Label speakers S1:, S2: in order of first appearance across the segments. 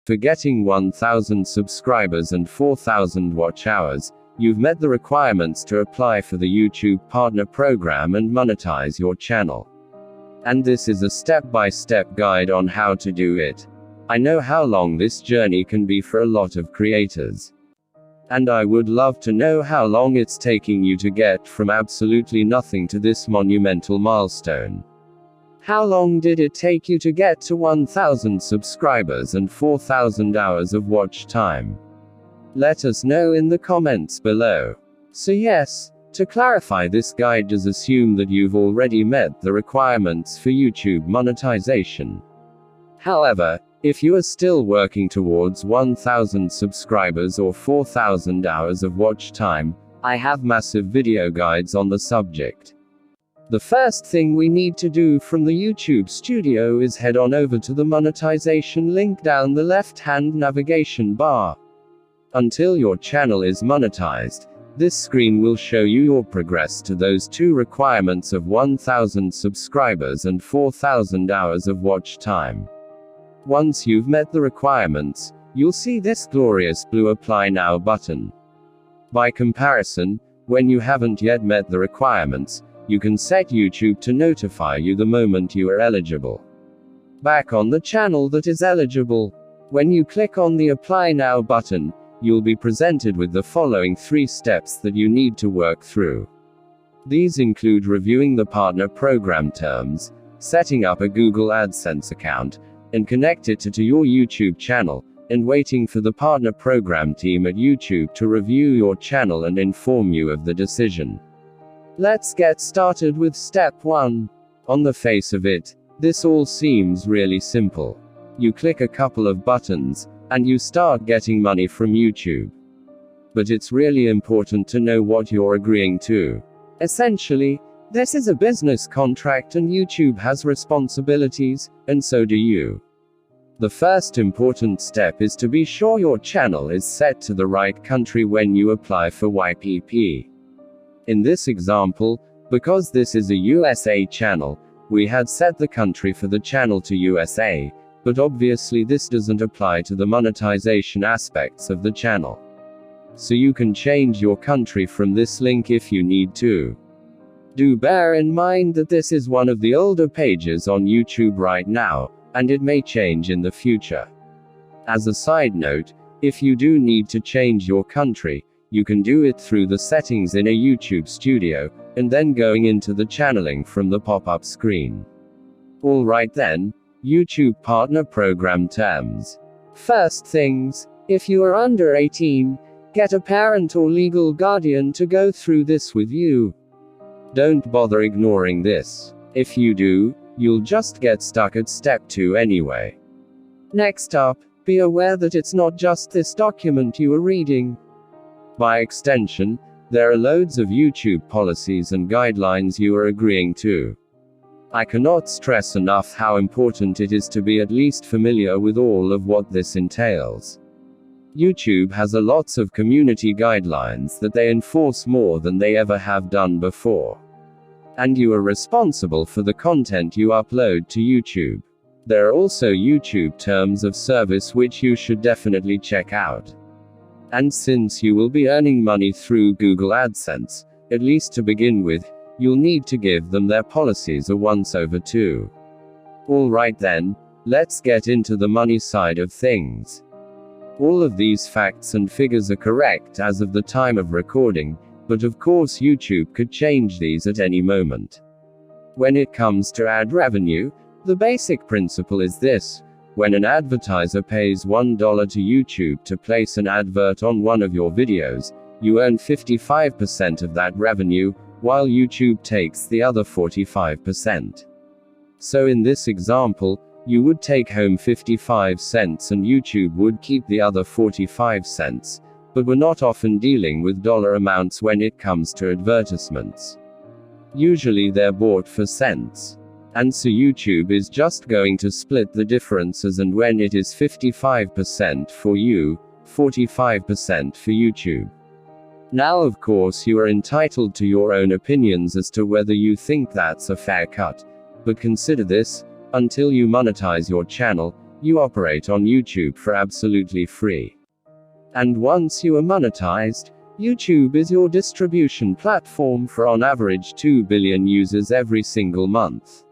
S1: For getting 1,000 subscribers and 4,000 watch hours, you've met the requirements to apply for the YouTube Partner Program and monetize your channel. And this is a step-by-step guide on how to do it. I know how long this journey can be for a lot of creators. And I would love to know how long it's taking you to get from absolutely nothing to this monumental milestone. How long did it take you to get to 1,000 subscribers and 4,000 hours of watch time? Let us know in the comments below. So yes, to clarify, this guide does assume that you've already met the requirements for YouTube monetization. However, if you are still working towards 1,000 subscribers or 4,000 hours of watch time, I have massive video guides on the subject. The first thing we need to do from the YouTube studio is head on over to the monetization link down the left-hand navigation bar. Until your channel is monetized, this screen will show you your progress to those two requirements of 1,000 subscribers and 4,000 hours of watch time. Once you've met the requirements, you'll see this glorious blue Apply Now button. By comparison, when you haven't yet met the requirements, you can set YouTube to notify you the moment you are eligible. Back on the channel that is eligible, when you click on the Apply Now button, you'll be presented with the following 3 steps that you need to work through. These include reviewing the partner program terms, setting up a Google AdSense account, and connect it to your YouTube channel, and waiting for the partner program team at YouTube to review your channel and inform you of the decision. Let's get started with step 1. On the face of it, this all seems really simple. You click a couple of buttons, and you start getting money from YouTube. But it's really important to know what you're agreeing to. Essentially, this is a business contract and YouTube has responsibilities, and so do you. The first important step is to be sure your channel is set to the right country when you apply for YPP. In this example, because this is a USA channel, we had set the country for the channel to USA, but obviously this doesn't apply to the monetization aspects of the channel. So you can change your country from this link if you need to. Do bear in mind that this is one of the older pages on YouTube right now, and it may change in the future. As a side note, if you do need to change your country, you can do it through the settings in a YouTube studio, and then going into the channeling from the pop-up screen. Alright then, YouTube Partner Program terms. First things, if you are under 18, get a parent or legal guardian to go through this with you. Don't bother ignoring this. If you do, you'll just get stuck at step 2 anyway. Next up, be aware that it's not just this document you are reading. By extension, there are loads of YouTube policies and guidelines you are agreeing to. I cannot stress enough how important it is to be at least familiar with all of what this entails. YouTube has a lots of community guidelines that they enforce more than they ever have done before. And you are responsible for the content you upload to YouTube. There are also YouTube terms of service which you should definitely check out. And since you will be earning money through Google AdSense, at least to begin with, you'll need to give them their policies a once-over too. Alright then, let's get into the money side of things. All of these facts and figures are correct as of the time of recording, but of course YouTube could change these at any moment. When it comes to ad revenue, the basic principle is this: when an advertiser pays $1 to YouTube to place an advert on one of your videos, you earn 55% of that revenue, while YouTube takes the other 45%. So in this example, you would take home 55 cents and YouTube would keep the other 45 cents, but we're not often dealing with dollar amounts when it comes to advertisements. Usually they're bought for cents. And so YouTube is just going to split the differences, and when it is 55% for you, 45% for YouTube. Now of course you are entitled to your own opinions as to whether you think that's a fair cut, but consider this: until you monetize your channel, you operate on YouTube for absolutely free. And once you are monetized, YouTube is your distribution platform for on average 2 billion users every single month.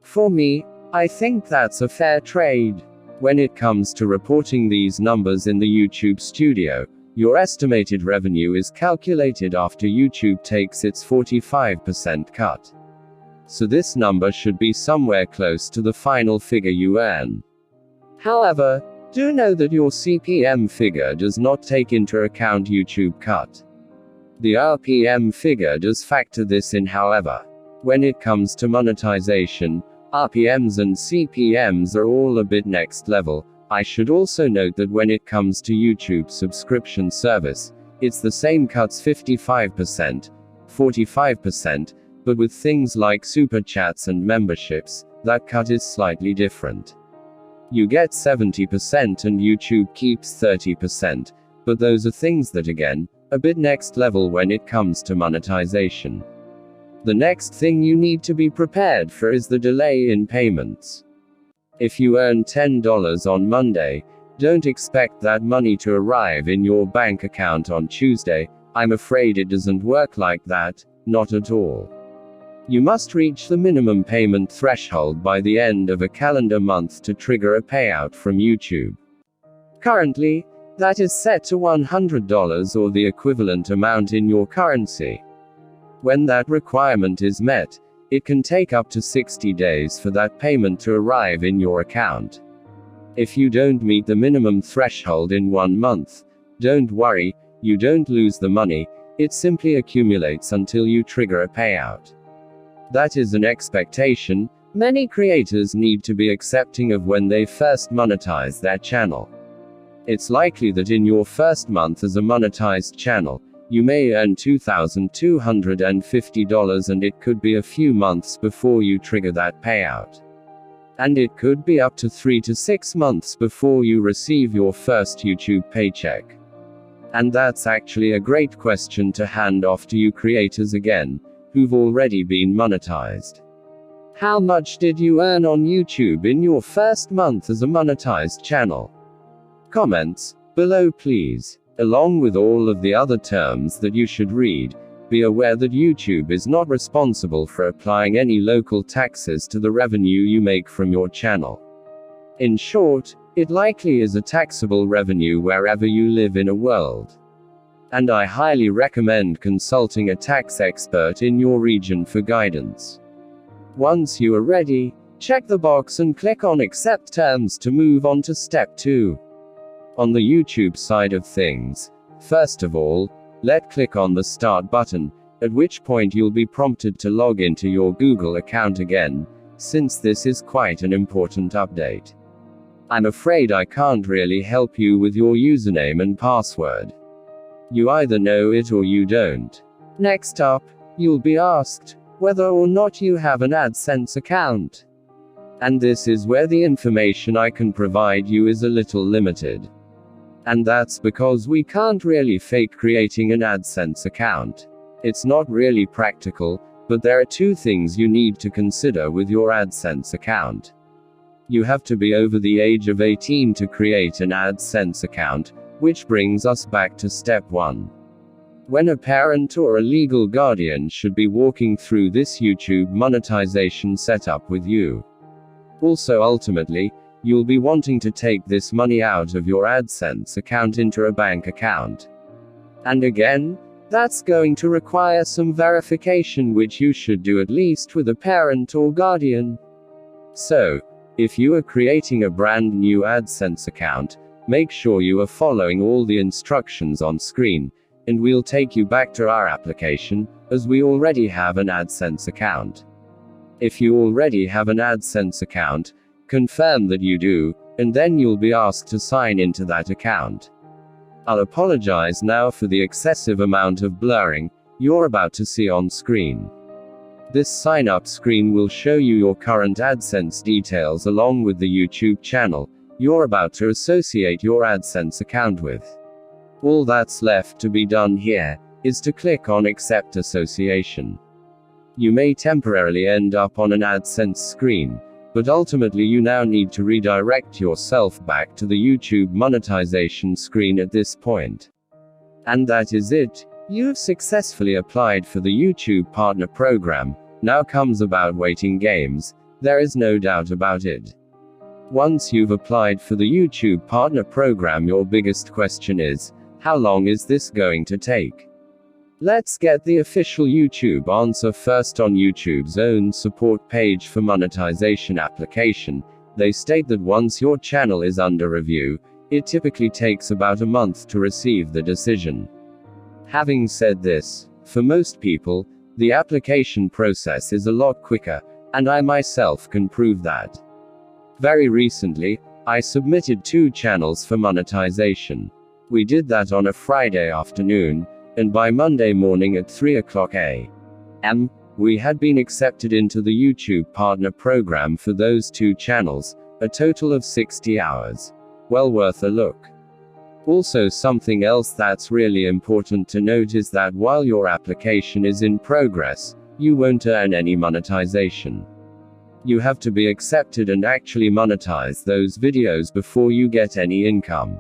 S1: For me, I think that's a fair trade. When it comes to reporting these numbers in the YouTube studio, your estimated revenue is calculated after YouTube takes its 45% cut. So this number should be somewhere close to the final figure you earn. However, do know that your CPM figure does not take into account YouTube cut. The RPM figure does factor this in, however. When it comes to monetization, RPMs and CPMs are all a bit next level. I should also note that when it comes to YouTube subscription service, it's the same cuts 55%, 45%, but with things like super chats and memberships, that cut is slightly different. You get 70% and YouTube keeps 30%, but those are things that again, a bit next level when it comes to monetization. The next thing you need to be prepared for is the delay in payments. If you earn $10 on Monday, don't expect that money to arrive in your bank account on Tuesday. I'm afraid it doesn't work like that, not at all. You must reach the minimum payment threshold by the end of a calendar month to trigger a payout from YouTube. Currently, that is set to $100 or the equivalent amount in your currency. When that requirement is met, it can take up to 60 days for that payment to arrive in your account. If you don't meet the minimum threshold in 1 month, don't worry, you don't lose the money, it simply accumulates until you trigger a payout. That is an expectation many creators need to be accepting of when they first monetize their channel. It's likely that in your first month as a monetized channel, you may earn $2,250 and it could be a few months before you trigger that payout. And it could be up to 3 to 6 months before you receive your first YouTube paycheck. And that's actually a great question to hand off to you creators again, who've already been monetized. How much did you earn on YouTube in your first month as a monetized channel? Comments below please. Along with all of the other terms that you should read, be aware that YouTube is not responsible for applying any local taxes to the revenue you make from your channel. In short, it likely is a taxable revenue wherever you live in a world. And I highly recommend consulting a tax expert in your region for guidance. Once you are ready, check the box and click on Accept Terms to move on to Step 2. On the YouTube side of things, first of all, click on the Start button, at which point you'll be prompted to log into your Google account again, since this is quite an important update. I'm afraid I can't really help you with your username and password. You either know it or you don't. Next up, you'll be asked whether or not you have an AdSense account. And this is where the information I can provide you is a little limited. And that's because we can't really fake creating an AdSense account. It's not really practical, but there are 2 things you need to consider with your AdSense account. You have to be over the age of 18 to create an AdSense account, which brings us back to Step 1. When a parent or a legal guardian should be walking through this YouTube monetization setup with you. Also ultimately, you'll be wanting to take this money out of your AdSense account into a bank account. And again, that's going to require some verification, which you should do at least with a parent or guardian. So, if you are creating a brand new AdSense account, make sure you are following all the instructions on screen, and we'll take you back to our application, as we already have an AdSense account. If you already have an AdSense account, confirm that you do, and then you'll be asked to sign into that account. I'll apologize now for the excessive amount of blurring you're about to see on screen. This sign-up screen will show you your current AdSense details along with the YouTube channel you're about to associate your AdSense account with. All that's left to be done here is to click on Accept Association. You may temporarily end up on an AdSense screen, But ultimately you now need to redirect yourself back to the YouTube monetization screen at this point. And that is it. You've successfully applied for the YouTube Partner Program. Now comes about waiting games. There is no doubt about it. Once you've applied for the YouTube Partner Program, your biggest question is, how long is this going to take? Let's get the official YouTube answer first. On YouTube's own support page for monetization application, they state that once your channel is under review, it typically takes about a month to receive the decision. Having said this, for most people, the application process is a lot quicker, and I myself can prove that. Very recently, I submitted 2 channels for monetization. We did that on a Friday afternoon, and by Monday morning at 3:00 a.m., we had been accepted into the YouTube Partner Program for those 2 channels, a total of 60 hours. Well worth a look. Also, something else that's really important to note is that while your application is in progress, you won't earn any monetization. You have to be accepted and actually monetize those videos before you get any income.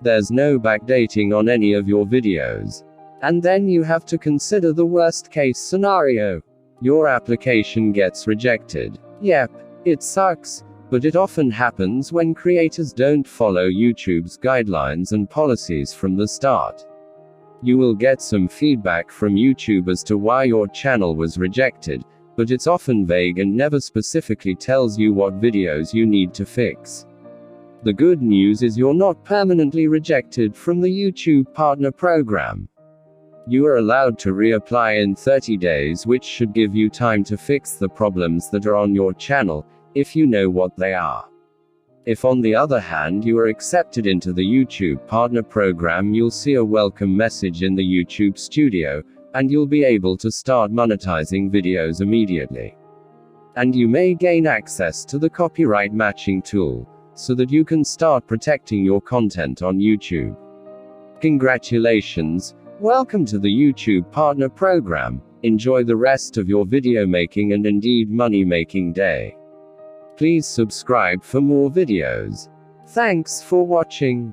S1: There's no backdating on any of your videos. And then you have to consider the worst case scenario. Your application gets rejected. Yep, it sucks, but it often happens when creators don't follow YouTube's guidelines and policies from the start. You will get some feedback from YouTube as to why your channel was rejected, but it's often vague and never specifically tells you what videos you need to fix. The good news is you're not permanently rejected from the YouTube Partner Program. You are allowed to reapply in 30 days, which should give you time to fix the problems that are on your channel, if you know what they are. If on the other hand you are accepted into the YouTube Partner Program, you'll see a welcome message in the YouTube Studio, and you'll be able to start monetizing videos immediately. And you may gain access to the copyright matching tool, so that you can start protecting your content on YouTube. Congratulations! Welcome to the YouTube Partner Program. Enjoy the rest of your video making and indeed money making day. Please subscribe for more videos. Thanks for watching.